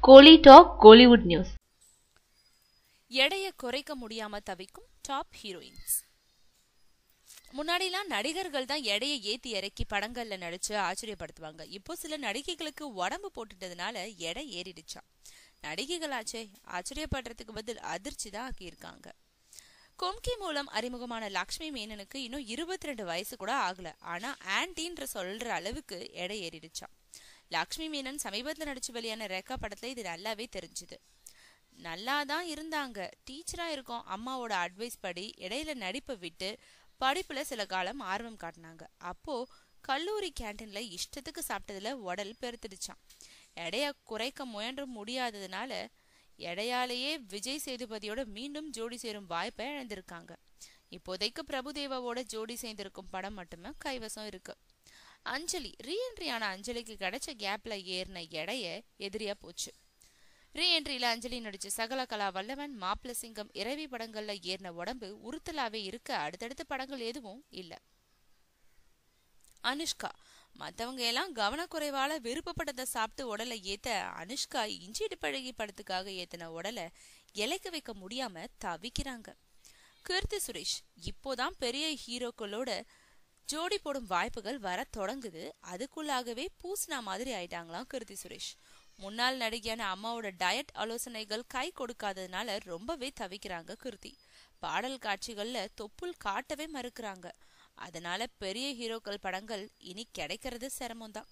கோலி talk Kollywood news. எடையை குறைக்க முடியாம தவிக்கும் டாப் ஹீரோயின்ஸ். முன்னாடிலாம் நடிகர்கள் தான் எடையை ஏத்தி இறக்கி படங்கள்ல நடிச்சு ஆச்சரியப்படுத்துவாங்க. இப்போ சில நடிகைகளுக்கு உடம்பு போட்டுட்டதுனால எடை ஏறிடுச்சா. நடிகைகளாச்சே ஆச்சரியப்படுறதுக்கு பதில் அதிர்ச்சி தான் ஆக்கியிருக்காங்க. கொம்கி மூலம் அறிமுகமான லக்ஷ்மி மேனனுக்கு இன்னும் 22 வயசு கூட ஆகல. ஆனா ஆன்டின்ற சொல்ற அளவுக்கு எடை ஏறிடுச்சா. லக்ஷ்மி மேனன் சமீபத்தில் நடிச்சு வெளியான ரெக்கா படத்துல இது நல்லாவே தெரிஞ்சுது. நல்லாதான் இருந்தாங்க, டீச்சரா இருக்கோம், அம்மாவோட அட்வைஸ் படி இடையில நடிப்பை விட்டு படிப்புல சில காலம் ஆர்வம் காட்டினாங்க. அப்போ கல்லூரி கேன்டீன்ல இஷ்டத்துக்கு சாப்பிட்டதுல உடல் பெருத்துடுச்சான். எடைய குறைக்க முயன்ற முடியாததுனால எடையாலேயே விஜய் சேதுபதியோட மீண்டும் ஜோடி சேரும் வாய்ப்பை இழந்திருக்காங்க. இப்போதைக்கு பிரபுதேவாவோட ஜோடி சேர்ந்திருக்கும் படம் மட்டுமே கைவசம் இருக்கு. அஞ்சலி ரீஎன்ட்ரியான அஞ்சலிக்கு கிடைச்ச கேப்ல ஏறின எடைய எதிரியா போச்சு. ரீஎன்ட்ரியில அஞ்சலி நடிச்ச சகல கலா வல்லவன், மாப்பிள சிங்கம், இரவி படங்கள்ல ஏறின உடம்பு உறுத்தலாவே இருக்க அடுத்தடுத்த படங்கள் எதுவும் இல்ல. அனுஷ்கா மத்தவங்க எல்லாம் கவனக்குறைவால விருப்பப்பட்டதை சாப்பிட்டு உடலை ஏத்த அனுஷ்கா இஞ்சிட்டு பழகி படத்துக்காக ஏத்தின உடலை இலைக்க வைக்க முடியாம தவிக்கிறாங்க. கீர்த்தி சுரேஷ் இப்போதான் பெரிய ஹீரோக்களோட ஜோடி போடும் வாய்ப்புகள் வர தொடங்குது. அதுக்குள்ளாகவே பூசினா மாதிரி ஆயிட்டாங்களாம் கீர்த்தி சுரேஷ். முன்னாள் நடிகையான அம்மாவோட டயட் ஆலோசனைகள் கை கொடுக்காததுனால ரொம்பவே தவிக்கிறாங்க கீர்த்தி. பாடல் காட்சிகள்ல தொப்புள் காட்டவே மறுக்கிறாங்க. அதனால பெரிய ஹீரோக்கள் படங்கள் இனி கிடைக்கிறது சிரமம்தான்.